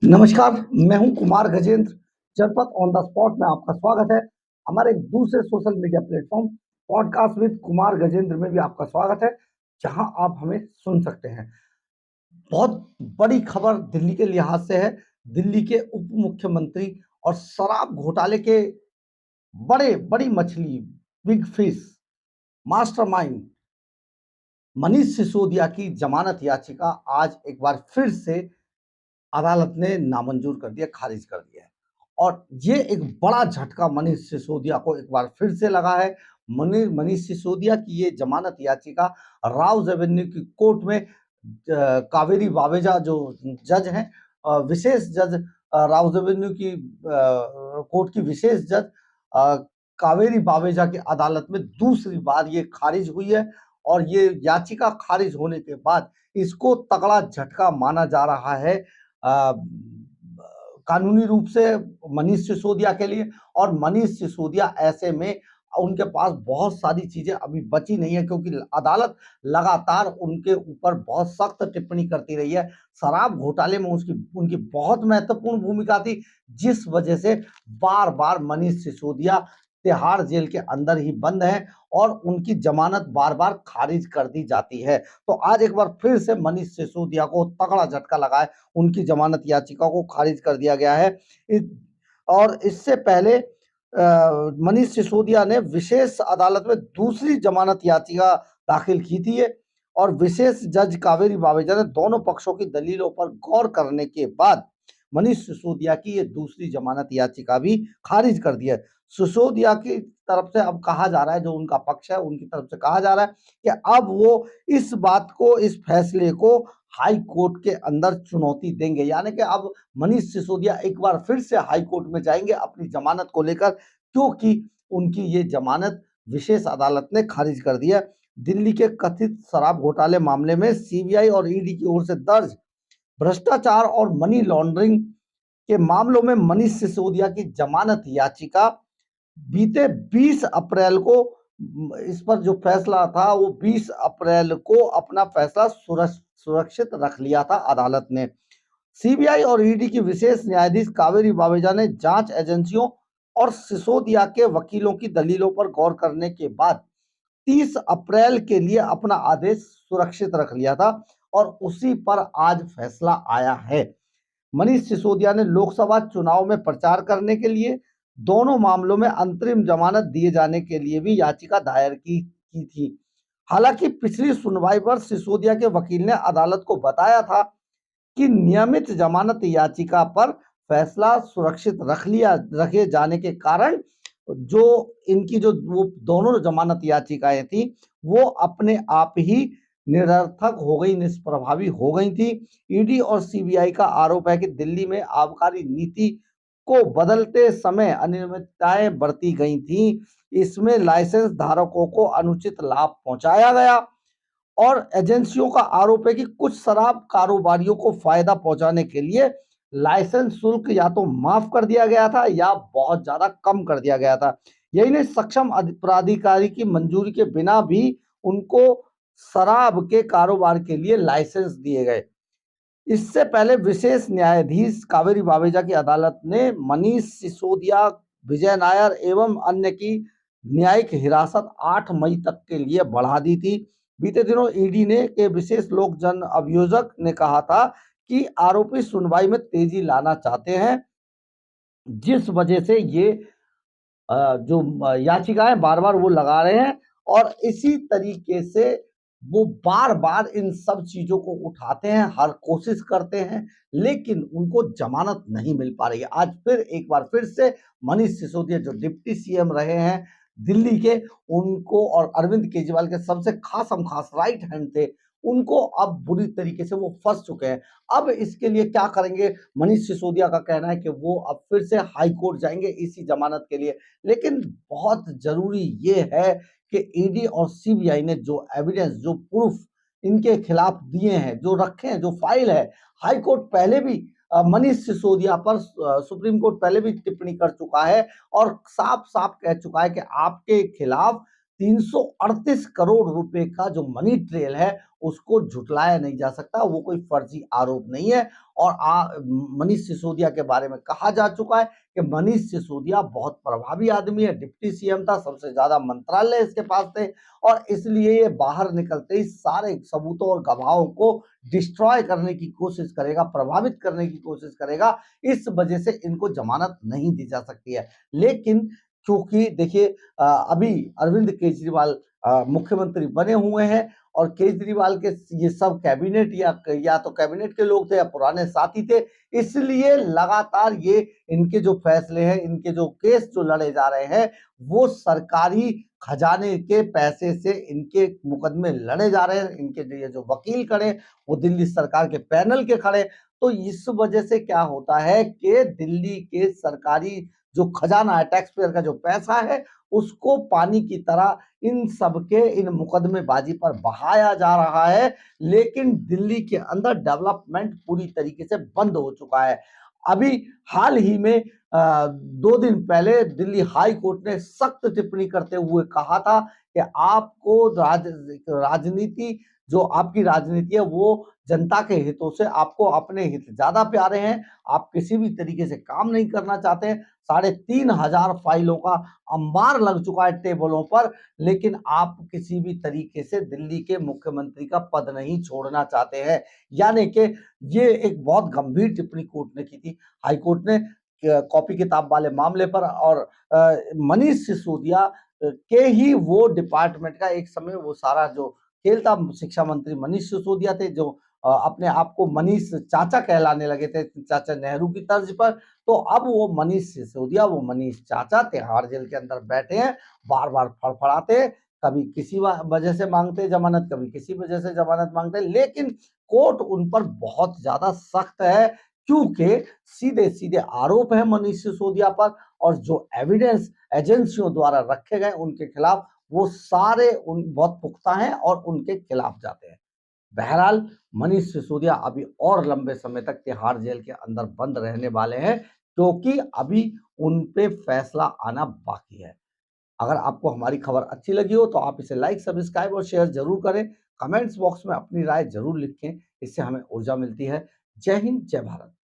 नमस्कार, मैं हूं कुमार गजेंद्र। जनपद ऑन द स्पॉट में आपका स्वागत है। हमारे एक दूसरे social media platform podcast with Kumar Gajendra में भी आपका स्वागत है, जहां आप हमें सुन सकते हैं। बहुत बड़ी खबर दिल्ली के लिहाज से है। दिल्ली के उप मुख्यमंत्री और शराब घोटाले के बड़ी मछली, big fish, mastermind Manish Sisodia की जमानत याचिका आज एक बार फिर से अदालत ने नामंजूर कर दिया, खारिज कर दिया है। और ये एक बड़ा झटका मनीष सिसोदिया को एक बार फिर से लगा है। मनीष सिसोदिया की ये जमानत याचिका राउज एवेन्यू की कोर्ट में कावेरी बावेजा जो जज हैं, विशेष जज, राउज एवेन्यू की कोर्ट की विशेष जज कावेरी बावेजा की अदालत में दूसरी बार ये खारिज हुई है। और ये याचिका खारिज होने के बाद इसको तगड़ा झटका माना जा रहा है कानूनी रूप से मनीष सिसोदिया के लिए। और मनीष सिसोदिया ऐसे में उनके पास बहुत सारी चीजें अभी बची नहीं है, क्योंकि अदालत लगातार उनके ऊपर बहुत सख्त टिप्पणी करती रही है। शराब घोटाले में उनकी बहुत महत्वपूर्ण भूमिका थी, जिस वजह से बार बार मनीष सिसोदिया तिहाड़ जेल के अंदर ही बंद है और उनकी जमानत बार बार खारिज कर दी जाती है। तो आज एक बार फिर से मनीष सिसोदिया को तगड़ा झटका लगा है, उनकी जमानत याचिका को खारिज कर दिया गया है। और इससे पहले मनीष सिसोदिया ने विशेष अदालत में दूसरी जमानत याचिका दाखिल की थी और विशेष जज कावेरी बावेजा ने दोनों पक्षों की दलीलों पर गौर करने के बाद मनीष सिसोदिया की ये दूसरी जमानत याचिका भी खारिज कर दी है। सिसोदिया की तरफ से अब कहा जा रहा है, जो उनका पक्ष है उनकी तरफ से कहा जा रहा है कि अब वो इस बात को, इस फैसले को हाई कोर्ट के अंदर चुनौती देंगे। यानी कि अब मनीष सिसोदिया एक बार फिर से हाई कोर्ट में जाएंगे अपनी जमानत को लेकर, क्योंकि उनकी ये जमानत विशेष अदालत ने खारिज कर दिया। दिल्ली के कथित शराब घोटाले मामले में सीबीआई और ईडी की ओर से दर्ज भ्रष्टाचार और मनी लॉन्ड्रिंग के मामलों में मनीष सिसोदिया की जमानत याचिका बीते 20 अप्रैल को, इस पर जो फैसला था वो 20 अप्रैल को अपना फैसला सुरक्षित रख लिया था अदालत ने। सीबीआई और ईडी की विशेष न्यायाधीश कावेरी बावेजा ने जांच एजेंसियों और सिसोदिया के वकीलों की दलीलों पर गौर करने के बाद 30 अप्रैल के लिए अपना आदेश सुरक्षित रख लिया था और उसी पर आज फैसला आया है। मनीष सिसोदिया ने लोकसभा चुनाव में प्रचार करने के लिए दोनों मामलों में अंतरिम जमानत दिए जाने के लिए भी याचिका दायर की थी। हालांकि पिछली सुनवाई पर सिसोदिया के वकील ने अदालत को बताया था कि नियमित जमानत याचिका पर फैसला सुरक्षित रखे जाने के कारण जो इनकी जो वो दोनों जमानत याचिकाएं थी वो अपने आप ही निरर्थक हो गई, निष्प्रभावी हो गई थी। ईडी और सीबीआई का आरोप है कि दिल्ली में आबकारी नीति को बदलते समय अनियमितताएं बरती गई थी। इसमें लाइसेंस धारकों को अनुचित लाभ पहुंचाया गया और एजेंसियों का आरोप है कि कुछ शराब कारोबारियों को फायदा पहुंचाने के लिए लाइसेंस शुल्क या तो माफ कर दिया गया था या बहुत ज्यादा कम कर दिया गया था। यही नहीं, सक्षम प्राधिकारी की मंजूरी के बिना भी उनको शराब के कारोबार के लिए लाइसेंस दिए गए। इससे पहले विशेष न्यायाधीश कावेरी बावेजा की अदालत ने मनीष सिसोदिया, विजय नायर एवं अन्य की न्यायिक हिरासत 8 मई तक के लिए बढ़ा दी थी। बीते दिनों ईडी ने के विशेष लोक जन अभियोजक ने कहा था कि आरोपी सुनवाई में तेजी लाना चाहते हैं, जिस वजह से ये जो याचिकाएं बार बार वो लगा रहे हैं और इसी तरीके से वो बार बार इन सब चीजों को उठाते हैं, हर कोशिश करते हैं, लेकिन उनको जमानत नहीं मिल पा रही है। आज फिर एक बार फिर से मनीष सिसोदिया जो डिप्टी सीएम रहे हैं दिल्ली के, उनको और अरविंद केजरीवाल के सबसे खास राइट हैंड थे, उनको अब बुरी तरीके से वो फंस चुके हैं। अब इसके लिए क्या करेंगे? मनीष सिसोदिया का कहना है कि वो अब फिर से हाई कोर्ट जाएंगे इसी जमानत के लिए। लेकिन बहुत जरूरी ये है कि ईडी और सीबीआई ने जो एविडेंस, जो प्रूफ इनके खिलाफ दिए हैं, जो रखे हैं, जो फाइल है, हाई कोर्ट पहले भी मनीष सिसोदिया पर सुप्रीम कोर्ट पहले भी टिप्पणी कर चुका है और साफ साफ कह चुका है कि आपके खिलाफ 338 करोड़ रुपए का जो मनी ट्रेल है उसको झुटलाया नहीं जा सकता। वो कोई फर्जी आरोप नहीं है। और मनीष सिसोदिया के बारे में कहा जा चुका है कि मनीष सिसोदिया बहुत प्रभावी आदमी है, डिप्टी सीएम था, सबसे ज्यादा मंत्रालय इसके पास थे और इसलिए ये बाहर निकलते ही सारे सबूतों और गवाहों को डिस्ट्रॉय करने की कोशिश करेगा, प्रभावित करने की कोशिश करेगा। इस वजह से इनको जमानत नहीं दी जा सकती है। लेकिन क्योंकि देखिए अभी अरविंद केजरीवाल मुख्यमंत्री बने हुए हैं और केजरीवाल के ये सब कैबिनेट या तो कैबिनेट के लोग थे या पुराने साथी थे, इसलिए लगातार ये इनके जो फैसले हैं, इनके जो केस जो लड़े जा रहे हैं, वो सरकारी खजाने के पैसे से इनके मुकदमे लड़े जा रहे हैं। इनके ये जो वकील खड़े वो दिल्ली सरकार के पैनल के खड़े। तो इस वजह से क्या होता है कि दिल्ली के सरकारी जो खजाना है, टैक्स पेयर का जो पैसा है, उसको पानी की तरह इन सबके इन मुकदमेबाजी पर बहाया जा रहा है। लेकिन दिल्ली के अंदर डेवलपमेंट पूरी तरीके से बंद हो चुका है। अभी हाल ही में 2 दिन पहले दिल्ली हाई कोर्ट ने सख्त टिप्पणी करते हुए कहा था कि आपको राजनीति जो आपकी राजनीति है वो जनता के हितों से, आपको अपने हित ज्यादा प्यारे हैं, आप किसी भी तरीके से काम नहीं करना चाहते हैं। 3,500 फाइलों का अंबार लग चुका है टेबलों पर, लेकिन आप किसी भी तरीके से दिल्ली के मुख्यमंत्री का पद नहीं छोड़ना चाहते हैं। यानी कि ये एक बहुत गंभीर टिप्पणी कोर्ट ने की थी, हाई कोर्ट ने कॉपी किताब वाले मामले पर। और मनीष सिसोदिया के ही वो डिपार्टमेंट का एक समय वो सारा जो खेल था, शिक्षा मंत्री मनीष सिसोदिया थे जो अपने आप को मनीष चाचा कहलाने लगे थे, चाचा नेहरू की तर्ज पर। तो अब वो मनीष सिसोदिया, वो मनीष चाचा तिहाड़ जेल के अंदर बैठे हैं, बार बार फड़फड़ाते, कभी किसी वजह से मांगते जमानत, कभी किसी वजह से जमानत मांगते, लेकिन कोर्ट उन पर बहुत ज्यादा सख्त है क्योंकि सीधे सीधे आरोप है मनीष सिसोदिया पर और जो एविडेंस एजेंसियों द्वारा रखे गए उनके खिलाफ वो सारे उन बहुत पुख्ता हैं और उनके खिलाफ जाते हैं। बहरहाल मनीष सिसोदिया अभी और लंबे समय तक तिहाड़ जेल के अंदर बंद रहने वाले हैं क्योंकि अभी उन पे फैसला आना बाकी है। अगर आपको हमारी खबर अच्छी लगी हो तो आप इसे लाइक, सब्सक्राइब और शेयर जरूर करें। कमेंट्स बॉक्स में अपनी राय जरूर लिखें, इससे हमें ऊर्जा मिलती है। जय हिंद, जय भारत।